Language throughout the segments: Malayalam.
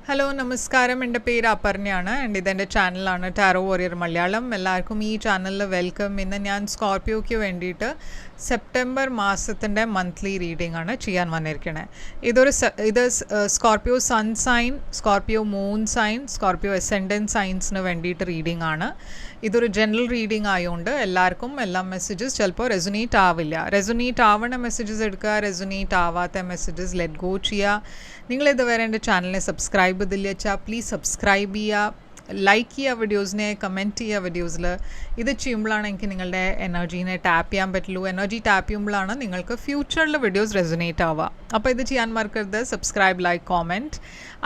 ഹലോ നമസ്കാരം, എൻ്റെ പേര് അപർണയാണ് ആൻഡ് ഇതെൻ്റെ ചാനലാണ് ടാരോ വോറിയർ മലയാളം. എല്ലാവർക്കും ഈ ചാനലിൽ വെൽക്കം. ഇന്ന് ഞാൻ സ്കോർപ്പിയോയ്ക്ക് വേണ്ടിയിട്ട് സെപ്റ്റംബർ മാസത്തിൻ്റെ മന്ത്ലി റീഡിംഗ് ആണ് ചെയ്യാൻ വന്നിരിക്കണേ. ഇത് Scorpio sun sign, Scorpio moon sign, Scorpio ascendant സൈൻസിന് വേണ്ടിയിട്ട് റീഡിംഗ് ആണ്. ഇതൊരു ജനറൽ റീഡിംഗ് ആയതുകൊണ്ട് എല്ലാവർക്കും എല്ലാ മെസ്സേജസ് ചിലപ്പോൾ റെസൊനേറ്റ് ആവില്ല. റെസൊനേറ്റ് ആവണ മെസ്സേജസ് എടുക്കുക, റെസൊനേറ്റ് ആവാത്ത മെസ്സേജസ് ലെറ്റ് ഗോ ചെയ്യുക. നിങ്ങളിതുവരെ എൻ്റെ ചാനലിനെ സബ്സ്ക്രൈബ് ചെയ്തില്ല വെച്ചാൽ പ്ലീസ് സബ്സ്ക്രൈബ് ചെയ്യുക, ലൈക്ക് ചെയ്യുക വീഡിയോസിനെ, കമൻറ്റ് ചെയ്യുക വീഡിയോസിൽ. ഇത് ചെയ്യുമ്പോഴാണ് എനിക്ക് നിങ്ങളുടെ എനർജീനെ ടാപ്പ് ചെയ്യാൻ പറ്റുള്ളൂ. എനർജി ടാപ്പ് ചെയ്യുമ്പോഴാണ് നിങ്ങൾക്ക് ഫ്യൂച്ചറിൽ വീഡിയോസ് റെസൊനേറ്റ് ആവുക. അപ്പോൾ ഇത് ചെയ്യാൻ മറക്കരുത്, സബ്സ്ക്രൈബ്, ലൈക്ക്, കോമെൻറ്റ്.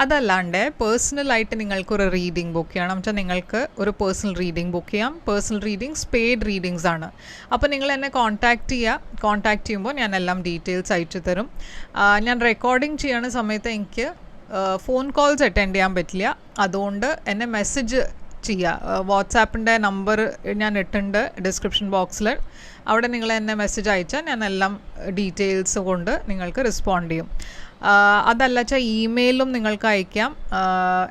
അതല്ലാണ്ട് പേഴ്സണലായിട്ട് നിങ്ങൾക്കൊരു റീഡിംഗ് ബുക്ക് ചെയ്യണം വെച്ചാൽ നിങ്ങൾക്ക് ഒരു പേഴ്സണൽ റീഡിംഗ് ബുക്ക് ചെയ്യാം. പേഴ്സണൽ റീഡിങ്സ് പെയ്ഡ് റീഡിങ്സ് ആണ്. അപ്പോൾ നിങ്ങൾ എന്നെ കോൺടാക്റ്റ് ചെയ്യുക. കോൺടാക്റ്റ് ചെയ്യുമ്പോൾ ഞാൻ എല്ലാം ഡീറ്റെയിൽസ് അയച്ചു തരും. ഞാൻ റെക്കോർഡിംഗ് ചെയ്യണ സമയത്ത് എനിക്ക് ഫോൺ കോൾസ് അറ്റൻഡ് ചെയ്യാൻ പറ്റില്ല. അതുകൊണ്ട് എന്നെ മെസ്സേജ് ചെയ്യുക. വാട്സാപ്പിൻ്റെ നമ്പർ ഞാൻ ഇട്ടുണ്ട് ഡിസ്ക്രിപ്ഷൻ ബോക്സിൽ. അവിടെ നിങ്ങൾ എന്നെ മെസ്സേജ് അയച്ചാൽ ഞാൻ എല്ലാം ഡീറ്റെയിൽസ് കൊണ്ട് നിങ്ങൾക്ക് റെസ്പോണ്ട് ചെയ്യും. അതല്ല വെച്ചാൽ ഇമെയിലും നിങ്ങൾക്ക് അയക്കാം.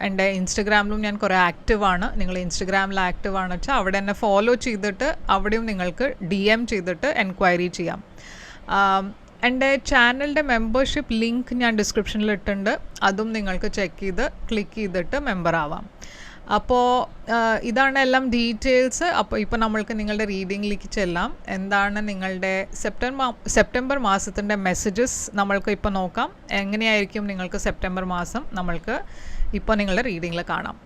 എൻ്റെ ഇൻസ്റ്റഗ്രാമിലും ഞാൻ കുറേ ആക്റ്റീവാണ്. നിങ്ങൾ ഇൻസ്റ്റഗ്രാമിൽ ആക്റ്റീവാണ് വെച്ചാൽ അവിടെ എന്നെ ഫോളോ ചെയ്തിട്ട് അവിടെയും നിങ്ങൾക്ക് DM ചെയ്തിട്ട് എൻക്വയറി ചെയ്യാം. എൻ്റെ ചാനലിൻ്റെ മെമ്പർഷിപ്പ് ലിങ്ക് ഞാൻ ഡിസ്ക്രിപ്ഷനിൽ ഇട്ടിട്ടുണ്ട്. അതും നിങ്ങൾക്ക് ചെക്ക് ചെയ്ത് ക്ലിക്ക് ചെയ്തിട്ട് മെമ്പർ ആവാം. അപ്പോൾ ഇതാണ് എല്ലാം ഡീറ്റെയിൽസ്. അപ്പോൾ ഇപ്പോൾ നമ്മൾക്ക് നിങ്ങളുടെ റീഡിങ്ങിലേക്ക് ചെല്ലാം. എന്താണ് നിങ്ങളുടെ സെപ്റ്റംബർ മാസത്തിൻ്റെ മെസ്സേജസ് നമ്മൾക്ക് ഇപ്പോൾ നോക്കാം. എങ്ങനെയായിരിക്കും നിങ്ങൾക്ക് സെപ്റ്റംബർ മാസം നമ്മൾക്ക് ഇപ്പോൾ നിങ്ങളുടെ റീഡിങ്ങിൽ കാണാം.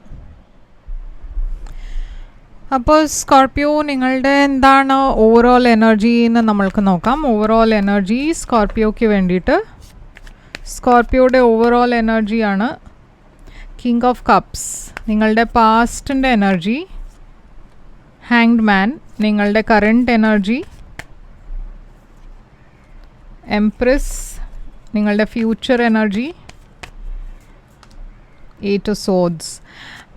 അപ്പോൾ സ്കോർപ്പിയോ നിങ്ങളുടെ എന്താണ് ഓവറോൾ എനർജി എന്ന് നമ്മൾക്ക് നോക്കാം. ഓവറോൾ എനർജി സ്കോർപ്പിയോയ്ക്ക് വേണ്ടിയിട്ട്, സ്കോർപ്പിയോയുടെ ഓവറോൾ എനർജിയാണ് കിങ് ഓഫ് കപ്സ്, നിങ്ങളുടെ പാസ്റ്റിൻ്റെ എനർജി, ഹാങ്ഡ് മാൻ നിങ്ങളുടെ കറണ്ട് എനർജി, എംപ്രസ് നിങ്ങളുടെ ഫ്യൂച്ചർ എനർജി, 8 ഓഫ് സോഡ്സ്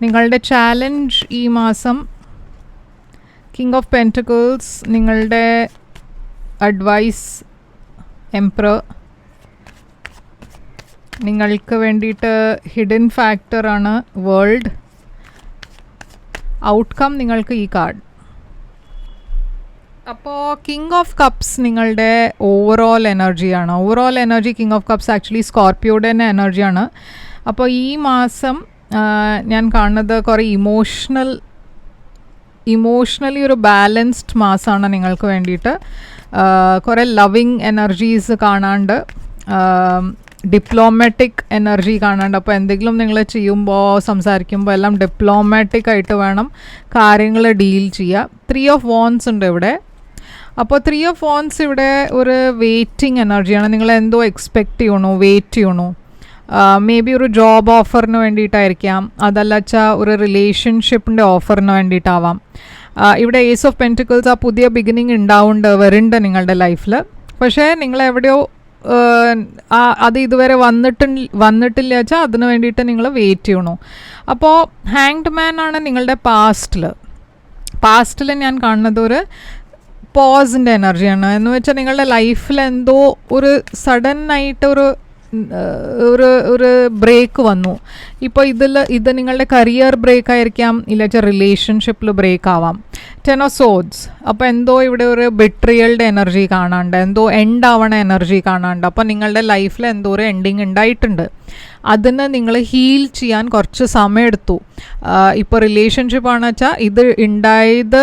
നിങ്ങളുടെ ചാലഞ്ച് ഈ മാസം, കിങ് ഓഫ് പെൻറ്റക്കിൾസ് നിങ്ങളുടെ അഡ്വൈസ്, എംപറർ നിങ്ങൾക്ക് വേണ്ടിയിട്ട് ഹിഡൻ ഫാക്ടറാണ് വേൾഡ്, ഔട്ട്കം നിങ്ങൾക്ക് ഈ കാർഡ്. അപ്പോൾ കിങ് ഓഫ് കപ്സ് നിങ്ങളുടെ ഓവറോൾ എനർജിയാണ്. Overall energy king of cups actually സ്കോർപ്പിയോയുടെ തന്നെ എനർജിയാണ്. അപ്പോൾ ഈ മാസം ഞാൻ കാണുന്നത് കുറേ ഇമോഷണലി ഒരു ബാലൻസ്ഡ് മാസമാണ് നിങ്ങൾക്ക് വേണ്ടിയിട്ട്. കുറേ ലവിങ് എനർജീസ് കാണാണ്ട്, ഡിപ്ലോമാറ്റിക് എനർജി കാണാണ്ട്. അപ്പോൾ എന്തെങ്കിലും നിങ്ങൾ ചെയ്യുമ്പോൾ സംസാരിക്കുമ്പോൾ എല്ലാം ഡിപ്ലോമാറ്റിക് ആയിട്ട് വേണം കാര്യങ്ങൾ ഡീൽ ചെയ്യുക. 3 ഓഫ് വോൺസ് ഉണ്ട് ഇവിടെ. അപ്പോൾ 3 ഓഫ് വോൺസ് ഇവിടെ ഒരു വെയിറ്റിംഗ് എനർജിയാണ്. നിങ്ങൾ എന്തോ എക്സ്പെക്റ്റ് ചെയ്യണോ, വെയിറ്റ് ചെയ്യണോ. മേ ബി ഒരു ജോബ് ഓഫറിന് വേണ്ടിയിട്ടായിരിക്കാം, അതല്ല വെച്ചാൽ ഒരു റിലേഷൻഷിപ്പിൻ്റെ ഓഫറിന് വേണ്ടിയിട്ടാവാം. ഇവിടെ ഏസ് ഓഫ് പെൻറ്റിക്കിൾസ് ആ പുതിയ ബിഗിനിങ് വരുന്നുണ്ട് നിങ്ങളുടെ ലൈഫിൽ. പക്ഷേ നിങ്ങളെവിടെയോ അത് ഇതുവരെ വന്നിട്ടില്ല വെച്ചാൽ അതിന് വേണ്ടിയിട്ട് നിങ്ങൾ വെയിറ്റ് ചെയ്യണോ. അപ്പോൾ ഹാങ്ഡ് മാൻ ആണ് നിങ്ങളുടെ പാസ്റ്റിൽ ഞാൻ കാണുന്നത് ഒരു പോസിൻ്റെ എനർജിയാണ്. എന്ന് വെച്ചാൽ നിങ്ങളുടെ ലൈഫിൽ എന്തോ ഒരു സഡനായിട്ട് ഒരു ബ്രേക്ക് വന്നു. ഇപ്പോൾ ഇത് നിങ്ങളുടെ കരിയർ ബ്രേക്ക് ആയിരിക്കാം, ഇല്ലെങ്കിൽ റിലേഷൻഷിപ്പിൽ ബ്രേക്ക് ആവാം. 10 ഓഫ് സോഡ്സ് അപ്പോൾ എന്തോ ഇവിടെ ഒരു ബിട്രിയൽഡ് എനർജി കാണാണ്ട്, എന്തോ എൻഡ് ആവണ എനർജി കാണാണ്ട്. അപ്പോൾ നിങ്ങളുടെ ലൈഫിൽ എന്തോ ഒരു എൻഡിങ് ഉണ്ടായിട്ടുണ്ട്. അതിന് നിങ്ങൾ ഹീൽ ചെയ്യാൻ കുറച്ച് സമയം എടുത്തു. ഇപ്പോൾ റിലേഷൻഷിപ്പാണെന്ന് വെച്ചാൽ ഇത് ഉണ്ടായത്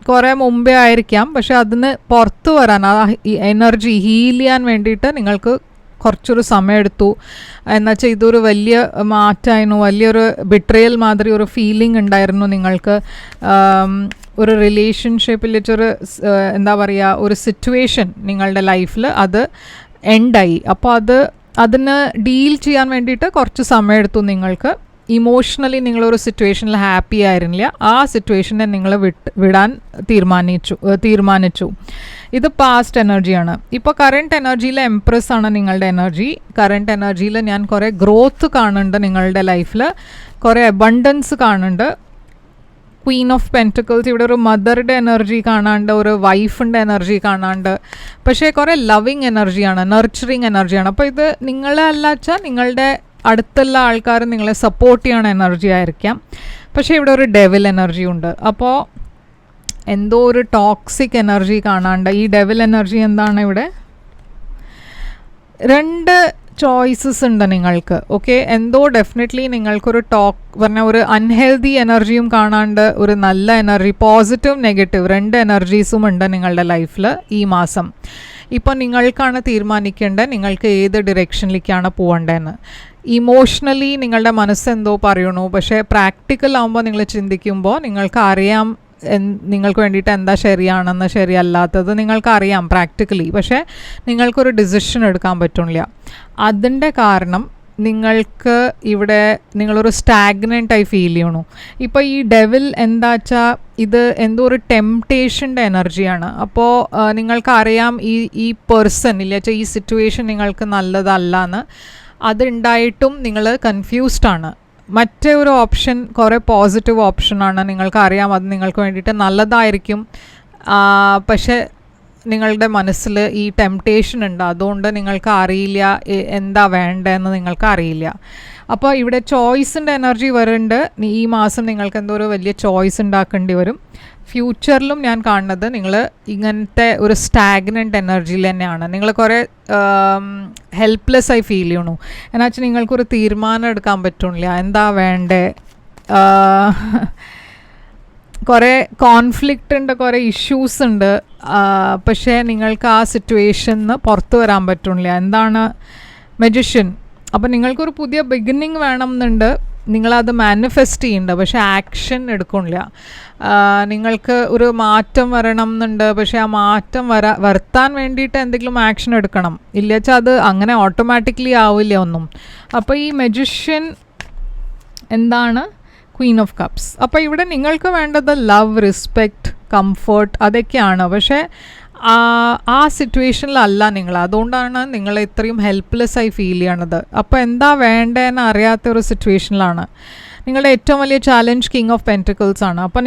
കുറേ മുമ്പേ ആയിരിക്കാം, പക്ഷെ അതിന് പുറത്ത് വരാൻ, ആ എനർജി ഹീൽ ചെയ്യാൻ വേണ്ടിയിട്ട് നിങ്ങൾക്ക് കുറച്ചൊരു സമയമെടുത്തു. എന്നുവെച്ചാൽ ഇതൊരു വലിയ മാറ്റമായിരുന്നു, വലിയൊരു ബിട്രയൽ മാതിരി ഒരു ഫീലിംഗ് ഉണ്ടായിരുന്നു നിങ്ങൾക്ക്. ഒരു റിലേഷൻഷിപ്പിലൊരു എന്താ പറയുക, ഒരു സിറ്റുവേഷൻ നിങ്ങളുടെ ലൈഫിൽ അത് എൻഡായി. അപ്പോൾ അതിന് ഡീൽ ചെയ്യാൻ വേണ്ടിയിട്ട് കുറച്ച് സമയമെടുത്തു നിങ്ങൾക്ക്. ഇമോഷണലി നിങ്ങളൊരു സിറ്റുവേഷനിൽ ഹാപ്പി ആയിരുന്നില്ല, ആ സിറ്റുവേഷനെ നിങ്ങൾ വിടാൻ തീരുമാനിച്ചു. ഇത് പാസ്റ്റ് എനർജിയാണ്. ഇപ്പോൾ കറണ്ട് എനർജിയിൽ എംപ്രസ് ആണ് നിങ്ങളുടെ എനർജി. കറണ്ട് എനർജിയിൽ ഞാൻ കുറേ ഗ്രോത്ത് കാണുന്നുണ്ട് നിങ്ങളുടെ ലൈഫിൽ, കുറേ അബണ്ടൻസ് കാണുന്നുണ്ട്. ക്വീൻ ഓഫ് പെൻറ്റക്കിൾസ് ഇവിടെ ഒരു മദറുടെ എനർജി കാണാണ്ട്, ഒരു വൈഫിൻ്റെ എനർജി കാണാണ്ട്, പക്ഷേ കുറേ ലവിങ് എനർജിയാണ്, നർച്ചറിങ് എനർജിയാണ്. അപ്പോൾ ഇത് നിങ്ങളെ അല്ല വെച്ചാൽ നിങ്ങളുടെ അടുത്തുള്ള ആൾക്കാർ നിങ്ങളെ സപ്പോർട്ട് ചെയ്യണ എനർജി ആയിരിക്കാം. പക്ഷേ ഇവിടെ ഒരു ഡെവിൽ എനർജി ഉണ്ട്. അപ്പോൾ എന്തോ ഒരു ടോക്സിക് എനർജി കാണാണ്ട്. ഈ ഡെവിൽ എനർജി എന്താണ് ഇവിടെ? 2 ചോയ്സസ് ഉണ്ട് നിങ്ങൾക്ക്. ഓക്കെ, എന്തോ ഡെഫിനറ്റ്ലി നിങ്ങൾക്കൊരു പറഞ്ഞ ഒരു അൺഹെൽതി എനർജിയും കാണാണ്ട് ഒരു നല്ല എനർജി, പോസിറ്റീവ് നെഗറ്റീവ് 2 എനർജീസും ഉണ്ട് നിങ്ങളുടെ ലൈഫിൽ ഈ മാസം. ഇപ്പോൾ നിങ്ങൾക്കാണ് തീരുമാനിക്കേണ്ടത് നിങ്ങൾക്ക് ഏത് ഡിറക്ഷനിലേക്കാണ് പോകേണ്ടതെന്ന്. ഇമോഷണലി നിങ്ങളുടെ മനസ്സെന്തോ പറയണു, പക്ഷേ പ്രാക്ടിക്കൽ ആകുമ്പോൾ നിങ്ങൾ ചിന്തിക്കുമ്പോൾ നിങ്ങൾക്ക് അറിയാം നിങ്ങൾക്ക് വേണ്ടിയിട്ട് എന്താ ശരിയാണെന്ന് ശരിയല്ലാത്തത് നിങ്ങൾക്കറിയാം പ്രാക്ടിക്കലി. പക്ഷേ നിങ്ങൾക്കൊരു ഡിസിഷൻ എടുക്കാൻ പറ്റില്ല. അതിൻ്റെ കാരണം നിങ്ങൾക്ക് ഇവിടെ നിങ്ങളൊരു സ്റ്റാഗ്നൻ്റായി ഫീൽ ചെയ്യണു. ഇപ്പോൾ ഈ ഡെവിൽ എന്താ വെച്ചാൽ ഇത് എന്തോ ഒരു ടെംപ്ടേഷൻ്റെ എനർജിയാണ്. അപ്പോൾ നിങ്ങൾക്കറിയാം ഈ പേഴ്സൺ ഇല്ല വെച്ചാൽ ഈ സിറ്റുവേഷൻ നിങ്ങൾക്ക് നല്ലതല്ല എന്ന്. അതുണ്ടായിട്ടും നിങ്ങൾ കൺഫ്യൂസ്ഡാണ്. മറ്റേ ഒരു ഓപ്ഷൻ കുറേ പോസിറ്റീവ് ഓപ്ഷനാണ്, നിങ്ങൾക്കറിയാം അത് നിങ്ങൾക്ക് വേണ്ടിയിട്ട് നല്ലതായിരിക്കും. പക്ഷേ നിങ്ങളുടെ മനസ്സിൽ ഈ ടെംപ്ടേഷൻ ഉണ്ട്, അതുകൊണ്ട് നിങ്ങൾക്ക് അറിയില്ല എന്താ വേണ്ടതെന്ന് നിങ്ങൾക്ക് അറിയില്ല. അപ്പോൾ ഇവിടെ ചോയ്സിൻ്റെ എനർജി വരുന്നുണ്ട്. ഈ മാസം നിങ്ങൾക്ക് എന്തോ ഒരു വലിയ ചോയ്സ് ഉണ്ടാക്കേണ്ടി വരും. ഫ്യൂച്ചറിലും ഞാൻ കാണുന്നത് നിങ്ങൾ ഇങ്ങനത്തെ ഒരു സ്റ്റാഗ്നൻ്റ് എനർജിയിൽ തന്നെയാണ്. നിങ്ങൾ കുറേ ഹെൽപ്ലെസ് ആയി ഫീൽ ചെയ്യണു. എന്നുവെച്ചാൽ നിങ്ങൾക്കൊരു തീരുമാനം എടുക്കാൻ പറ്റുന്നില്ല, എന്താ വേണ്ടേ. കുറേ കോൺഫ്ലിക്റ്റ് ഉണ്ട്, കുറേ ഇഷ്യൂസ് ഉണ്ട്. പക്ഷേ നിങ്ങൾക്ക് ആ സിറ്റുവേഷനിൽ പുറത്ത് വരാൻ പറ്റുന്നില്ല. എന്താണ് മജിഷ്യൻ. അപ്പോൾ നിങ്ങൾക്കൊരു പുതിയ ബിഗിന്നിങ് വേണം എന്നുണ്ട്, നിങ്ങളത് മാനിഫെസ്റ്റ് ചെയ്യുന്നുണ്ട്, പക്ഷേ ആക്ഷൻ എടുക്കണില്ല. നിങ്ങൾക്ക് ഒരു മാറ്റം വരണം എന്നുണ്ട്, പക്ഷേ ആ മാറ്റം വരുത്താൻ വേണ്ടിയിട്ട് എന്തെങ്കിലും ആക്ഷൻ എടുക്കണം. ഇല്ല വെച്ചാൽ അത് അങ്ങനെ ഓട്ടോമാറ്റിക്കലി ആവില്ല ഒന്നും. അപ്പോൾ ഈ മജിഷ്യൻ എന്താണ്? Queen of cups. അപ്പോൾ ഇവിടെ നിങ്ങൾക്ക് വേണ്ടത് ലവ്, റെസ്പെക്റ്റ്, കംഫർട്ട് അതൊക്കെയാണ്. പക്ഷേ ആ സിറ്റുവേഷനിലല്ല നിങ്ങൾ, അതുകൊണ്ടാണ് നിങ്ങൾ ഇത്രയും ഹെൽപ്ലെസ്സായി ഫീൽ ചെയ്യണത്. അപ്പോൾ എന്താ വേണ്ടതെന്ന് അറിയാത്തൊരു സിറ്റുവേഷനിലാണ്. നിങ്ങളുടെ ഏറ്റവും വലിയ ചാലഞ്ച് കിങ് ഓഫ് പെൻറ്റക്കിൾസ് ആണ്. അപ്പോൾ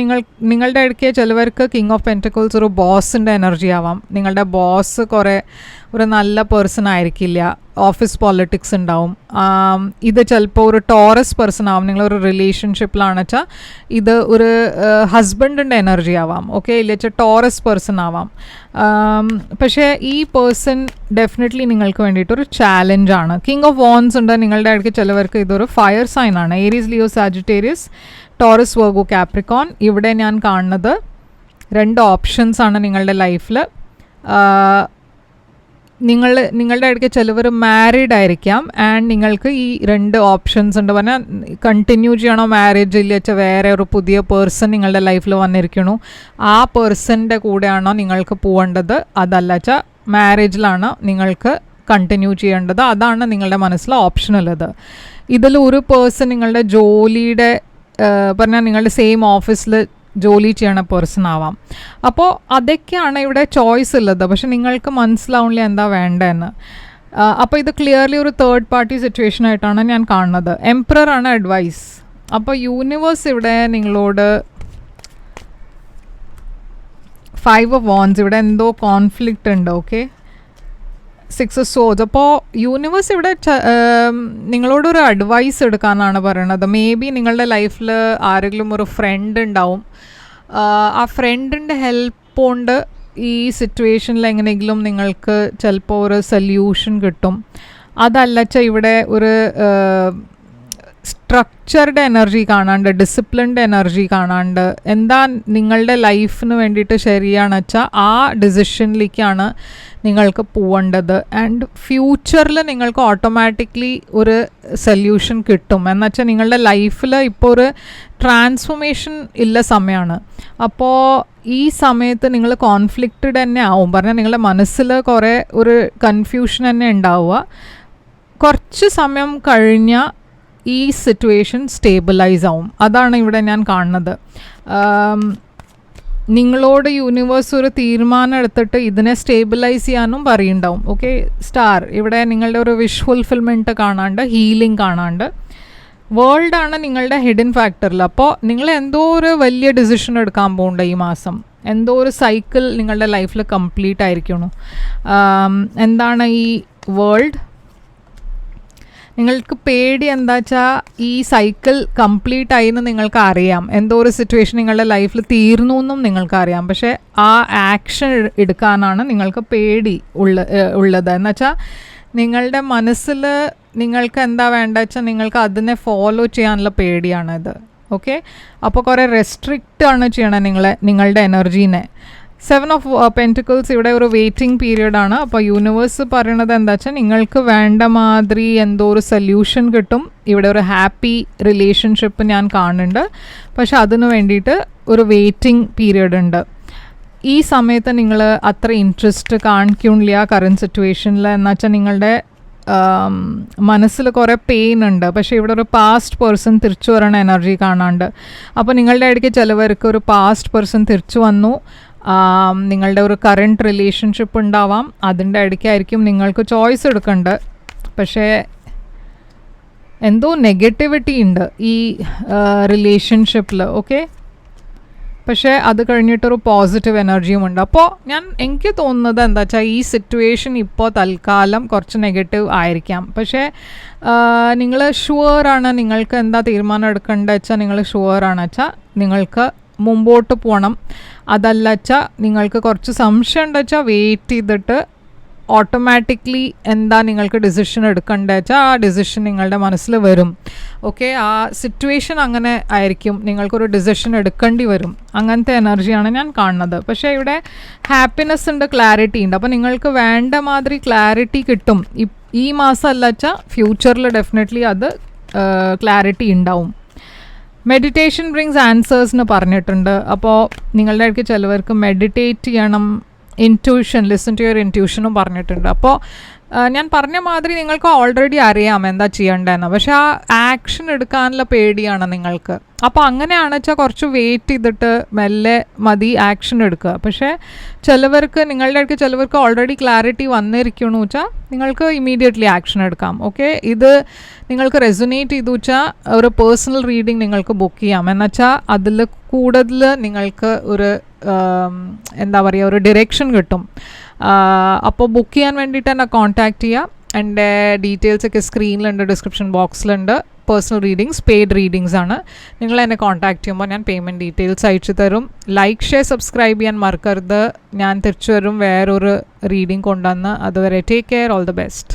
നിങ്ങളുടെ ഇടയ്ക്ക് ചിലവർക്ക് കിങ് ഓഫ് പെൻറ്റക്കിൾസ് ഒരു ബോസിൻ്റെ എനർജി ആവാം. നിങ്ങളുടെ ബോസ് കുറേ ഒരു നല്ല പേഴ്സൺ ആയിരിക്കില്ല, ഓഫീസ് പോളിറ്റിക്സ് ഉണ്ടാവും. ഇത് ചിലപ്പോൾ ഒരു ടോറസ് പേഴ്സൺ ആവും. നിങ്ങളൊരു റിലേഷൻഷിപ്പിലാണെന്ന് വെച്ചാൽ ഇത് ഒരു ഹസ്ബൻഡിൻ്റെ എനർജി ആവാം. ഓക്കെ, ഇല്ല വെച്ചാൽ ടോറസ് പേഴ്സൺ ആവാം. പക്ഷേ ഈ പേഴ്സൺ ഡെഫിനറ്റ്ലി നിങ്ങൾക്ക് വേണ്ടിയിട്ടൊരു ചാലഞ്ചാണ്. കിങ് ഓഫ് വോൺസ് ഉണ്ട് നിങ്ങളുടെ ഇടയ്ക്ക് ചിലവർക്ക്. ഇതൊരു ഫയർ സൈൻ ആണ്. Aries, Leo, Sagittarius, Taurus, Virgo, Capricorn. ഇവിടെ ഞാൻ കാണുന്നത് 2 ഓപ്ഷൻസ് ആണ് നിങ്ങളുടെ ലൈഫിൽ. നിങ്ങളുടെ ഇടയ്ക്ക് ചിലവർ മാരീഡ് ആയിരിക്കാം ആൻഡ് നിങ്ങൾക്ക് ഈ 2 ഓപ്ഷൻസ് ഉണ്ട്. പറഞ്ഞാൽ കണ്ടിന്യൂ ചെയ്യണോ മാരേജ്, ഇല്ല വെച്ചാൽ വേറെ ഒരു പുതിയ പേഴ്സൺ നിങ്ങളുടെ ലൈഫിൽ വന്നിരിക്കണു, ആ പേഴ്സണിൻ്റെ കൂടെയാണോ നിങ്ങൾക്ക് പോകേണ്ടത്, അതല്ല വെച്ചാൽ മാരേജിലാണ് നിങ്ങൾക്ക് കണ്ടിന്യൂ ചെയ്യേണ്ടത്. അതാണ് നിങ്ങളുടെ മനസ്സിൽ ഓപ്ഷൻ ഉള്ളത്. ഇതിൽ ഒരു പേഴ്സൺ നിങ്ങളുടെ ജോലിയുടെ പറഞ്ഞാൽ നിങ്ങളുടെ സെയിം ഓഫീസിൽ ജോലി ചെയ്യണ പേഴ്സൺ ആവാം. അപ്പോൾ അതൊക്കെയാണ് ഇവിടെ ചോയ്സ് ഉള്ളത്. പക്ഷെ നിങ്ങൾക്ക് മനസ്സിലാവില്ല എന്താ വേണ്ടതെന്ന്. അപ്പോൾ ഇത് ക്ലിയർലി ഒരു തേർഡ് പാർട്ടി സിറ്റുവേഷൻ ആയിട്ടാണ് ഞാൻ കാണുന്നത്. എംപറർ ആണ് അഡ്വൈസ്. അപ്പോൾ യൂണിവേഴ്സ് ഇവിടെ നിങ്ങളോട് 5 ഓഫ് വാൻഡ്സ്, ഇവിടെ എന്തോ കോൺഫ്ലിക്റ്റ് ഉണ്ട്. Okay, 6 of swords. അപ്പോൾ യൂണിവേഴ്സ് ഇവിടെ നിങ്ങളോടൊരു അഡ്വൈസ് എടുക്കാനാണ് പറയണത്. മേ ബി നിങ്ങളുടെ ലൈഫിൽ ആരെങ്കിലും ഒരു ഫ്രണ്ട് ഉണ്ടാവും. ആ ഫ്രണ്ടിൻ്റെ ഹെൽപ്പ് കൊണ്ട് ഈ സിറ്റുവേഷനിൽ എങ്ങനെയെങ്കിലും നിങ്ങൾക്ക് ചിലപ്പോൾ ഒരു സൊല്യൂഷൻ കിട്ടും. അതല്ലച്ചാൽ ഇവിടെ ഒരു സ്ട്രക്ചർഡ് എനർജി കാണാണ്ട്, ഡിസിപ്ലിൻഡ് എനർജി കാണാണ്ട്, എന്താ നിങ്ങളുടെ ലൈഫിന് വേണ്ടിയിട്ട് ശരിയാണെന്ന് വെച്ചാൽ ആ ഡിസിഷനിലേക്കാണ് നിങ്ങൾക്ക് പോവേണ്ടത്. ആൻഡ് ഫ്യൂച്ചറിൽ നിങ്ങൾക്ക് ഓട്ടോമാറ്റിക്കലി ഒരു സൊല്യൂഷൻ കിട്ടും. എന്നുവെച്ചാൽ നിങ്ങളുടെ ലൈഫിൽ ഇപ്പോൾ ഒരു ട്രാൻസ്ഫോർമേഷൻ ഇല്ല സമയമാണ്. അപ്പോൾ ഈ സമയത്ത് നിങ്ങൾ കോൺഫ്ലിക്റ്റഡ് തന്നെ ആവും. പറഞ്ഞാൽ നിങ്ങളുടെ മനസ്സിൽ കുറേ ഒരു കൺഫ്യൂഷൻ തന്നെ ഉണ്ടാവുക. കുറച്ച് സമയം കഴിഞ്ഞാൽ ഈ സിറ്റുവേഷൻ സ്റ്റേബിലൈസ് ആവും. അതാണ് ഇവിടെ ഞാൻ കാണുന്നത്. നിങ്ങളോട് യൂണിവേഴ്സ് ഒരു തീരുമാനം എടുത്തിട്ട് ഇതിനെ സ്റ്റേബിലൈസ് ചെയ്യാനും പറയുന്നുണ്ടാവും. ഓക്കെ, സ്റ്റാർ ഇവിടെ നിങ്ങളുടെ ഒരു വിഷ് ഫുൾഫിൽമെൻറ്റ് കാണാണ്ട്, ഹീലിംഗ് കാണാണ്ട്. വേൾഡാണ് നിങ്ങളുടെ ഹിഡൻ ഫാക്ടറിൽ. അപ്പോൾ നിങ്ങൾ എന്തോ ഒരു വലിയ ഡിസിഷൻ എടുക്കാൻ പോകണ്ട ഈ മാസം. എന്തോ ഒരു സൈക്കിൾ നിങ്ങളുടെ ലൈഫിൽ കംപ്ലീറ്റ് ആയിരിക്കണം. എന്താണ് ഈ വേൾഡ്? നിങ്ങൾക്ക് പേടി എന്താ വെച്ചാൽ ഈ സൈക്കിൾ കംപ്ലീറ്റ് ആയി എന്ന് നിങ്ങൾക്ക് അറിയാം, എന്തോ ഒരു സിറ്റുവേഷൻ നിങ്ങളുടെ ലൈഫിൽ തീർന്നു എന്നും നിങ്ങൾക്കറിയാം. പക്ഷേ ആ ആക്ഷൻ എടുക്കാനാണ് നിങ്ങൾക്ക് പേടി ഉള്ളത്. എന്നുവെച്ചാൽ നിങ്ങളുടെ മനസ്സിൽ നിങ്ങൾക്ക് എന്താ വേണ്ട വെച്ചാൽ നിങ്ങൾക്ക് അതിനെ ഫോളോ ചെയ്യാനുള്ള പേടിയാണിത്. ഓക്കെ, അപ്പോൾ കുറേ റെസ്ട്രിക്റ്റ് ആണ് ചെയ്യണം നിങ്ങളുടെ എനർജീനെ. 7 of Pentacles ഇവിടെ ഒരു വെയിറ്റിംഗ് പീരീഡാണ്. അപ്പോൾ യൂണിവേഴ്സ് പറയണത് എന്താ വെച്ചാൽ നിങ്ങൾക്ക് വേണ്ട മാതിരി എന്തോ ഒരു സൊല്യൂഷൻ കിട്ടും. ഇവിടെ ഒരു ഹാപ്പി റിലേഷൻഷിപ്പ് ഞാൻ കാണുന്നുണ്ട്, പക്ഷെ അതിനു വേണ്ടിയിട്ട് ഒരു വെയിറ്റിംഗ് പീരീഡ് ഉണ്ട്. ഈ സമയത്ത് നിങ്ങൾ അത്ര ഇൻട്രസ്റ്റ് കാണിക്കുന്നില്ല കറൻറ്റ് സിറ്റുവേഷനിൽ. എന്ന് വെച്ചാൽ നിങ്ങളുടെ മനസ്സിൽ കുറേ പെയിൻ ഉണ്ട്, പക്ഷേ ഇവിടെ ഒരു പാസ്റ്റ് പേഴ്സൺ തിരിച്ചു വരണ എനർജി കാണാണ്ട്. അപ്പോൾ നിങ്ങളുടെ ഇടയ്ക്ക് ചിലവർക്ക് ഒരു പാസ്റ്റ് പേഴ്സൺ തിരിച്ചു വന്നു, നിങ്ങളുടെ ഒരു കറൻറ്റ് റിലേഷൻഷിപ്പ് ഉണ്ടാവാം, അതിൻ്റെ ഇടയ്ക്കായിരിക്കും നിങ്ങൾക്ക് ചോയ്സ് എടുക്കേണ്ടത്. പക്ഷേ എന്തോ നെഗറ്റിവിറ്റി ഉണ്ട് ഈ റിലേഷൻഷിപ്പിൽ. ഓക്കെ, പക്ഷേ അത് കഴിഞ്ഞിട്ടൊരു പോസിറ്റീവ് എനർജിയും ഉണ്ട്. അപ്പോൾ എനിക്ക് തോന്നുന്നത് എന്താ വെച്ചാൽ ഈ സിറ്റുവേഷൻ ഇപ്പോൾ തൽക്കാലം കുറച്ച് നെഗറ്റീവ് ആയിരിക്കാം. പക്ഷേ നിങ്ങൾ ഷുവറാണ്, നിങ്ങൾക്ക് എന്താ തീരുമാനം എടുക്കേണ്ടത് വെച്ചാൽ നിങ്ങൾ ഷുവറാണ് വെച്ചാൽ നിങ്ങൾക്ക് മുമ്പോട്ട് പോകണം. അതല്ല വെച്ചാൽ നിങ്ങൾക്ക് കുറച്ച് സംശയം ഉണ്ട് വെച്ചാൽ വെയിറ്റ് ചെയ്തിട്ട് ഓട്ടോമാറ്റിക്കലി എന്താ നിങ്ങൾക്ക് ഡിസിഷൻ എടുക്കേണ്ടത് വെച്ചാൽ ആ ഡിസിഷൻ നിങ്ങളുടെ മനസ്സിൽ വരും. ഓക്കെ, ആ സിറ്റുവേഷൻ അങ്ങനെ ആയിരിക്കും, നിങ്ങൾക്കൊരു ഡിസിഷൻ എടുക്കേണ്ടി വരും. അങ്ങനത്തെ എനർജിയാണ് ഞാൻ കാണുന്നത്. പക്ഷേ ഇവിടെ ഹാപ്പിനെസ് ഉണ്ട്, ക്ലാരിറ്റി ഉണ്ട്. അപ്പോൾ നിങ്ങൾക്ക് വേണ്ട മാതിരി ക്ലാരിറ്റി കിട്ടും. ഈ മാസം അല്ല വെച്ചാൽ ഫ്യൂച്ചറിൽ ഡെഫിനറ്റ്ലി അത് ക്ലാരിറ്റി ഉണ്ടാവും. മെഡിറ്റേഷൻ ബ്രിങ്സ് ആൻസേഴ്സ് പറഞ്ഞിട്ടുണ്ട്. അപ്പോൾ നിങ്ങളുടെ ഇടയ്ക്ക് ചിലവർക്ക് മെഡിറ്റേറ്റ് ചെയ്യണം, ഇൻറ്റ്യൂഷൻ, ലിസൺ ടു യുവർ ഇൻറ്റ്യൂഷനും പറഞ്ഞിട്ടുണ്ട്. അപ്പോൾ ഞാൻ പറഞ്ഞ മാതിരി നിങ്ങൾക്ക് ഓൾറെഡി അറിയാം എന്താ ചെയ്യേണ്ടതെന്ന്, പക്ഷേ ആ ആക്ഷൻ എടുക്കാനുള്ള പേടിയാണ് നിങ്ങൾക്ക്. അപ്പോൾ അങ്ങനെയാണെന്ന് വെച്ചാൽ കുറച്ച് വെയിറ്റ് ചെയ്തിട്ട് മെല്ലെ മതി ആക്ഷൻ എടുക്കുക. പക്ഷേ നിങ്ങളുടെ ഇടയ്ക്ക് ചിലവർക്ക് ഓൾറെഡി ക്ലാരിറ്റി വന്നിരിക്കണമെന്ന് വെച്ചാൽ നിങ്ങൾക്ക് ഇമ്മീഡിയറ്റ്ലി ആക്ഷൻ എടുക്കാം. ഓക്കെ, ഇത് നിങ്ങൾക്ക് റെസൊനേറ്റ് ചെയ്തു വെച്ചാൽ ഒരു പേഴ്സണൽ റീഡിങ് നിങ്ങൾക്ക് ബുക്ക് ചെയ്യാം. എന്നുവെച്ചാൽ അതിൽ കൂടുതൽ നിങ്ങൾക്ക് ഒരു എന്താ പറയുക, ഒരു ഡിറക്ഷൻ കിട്ടും. അപ്പോൾ ബുക്ക് ചെയ്യാൻ വേണ്ടിയിട്ട് എന്നെ കോൺടാക്റ്റ് ചെയ്യുക. എൻ്റെ ഡീറ്റെയിൽസൊക്കെ സ്ക്രീനിലുണ്ട്, ഡിസ്ക്രിപ്ഷൻ ബോക്സിലുണ്ട്. പേഴ്സണൽ റീഡിങ്സ്, പെയ്ഡ് റീഡിങ്സ് ആണ്. നിങ്ങൾ എന്നെ കോൺടാക്റ്റ് ചെയ്യുമ്പോൾ ഞാൻ പേയ്മെൻറ്റ് ഡീറ്റെയിൽസ് അയച്ചു തരും. ലൈക്ക്, ഷെയർ, സബ്സ്ക്രൈബ് ചെയ്യാൻ മറക്കരുത്. ഞാൻ തിരിച്ചു വരും വേറൊരു റീഡിങ് കൊണ്ടുവന്ന്. അതുവരെ take care, all the best.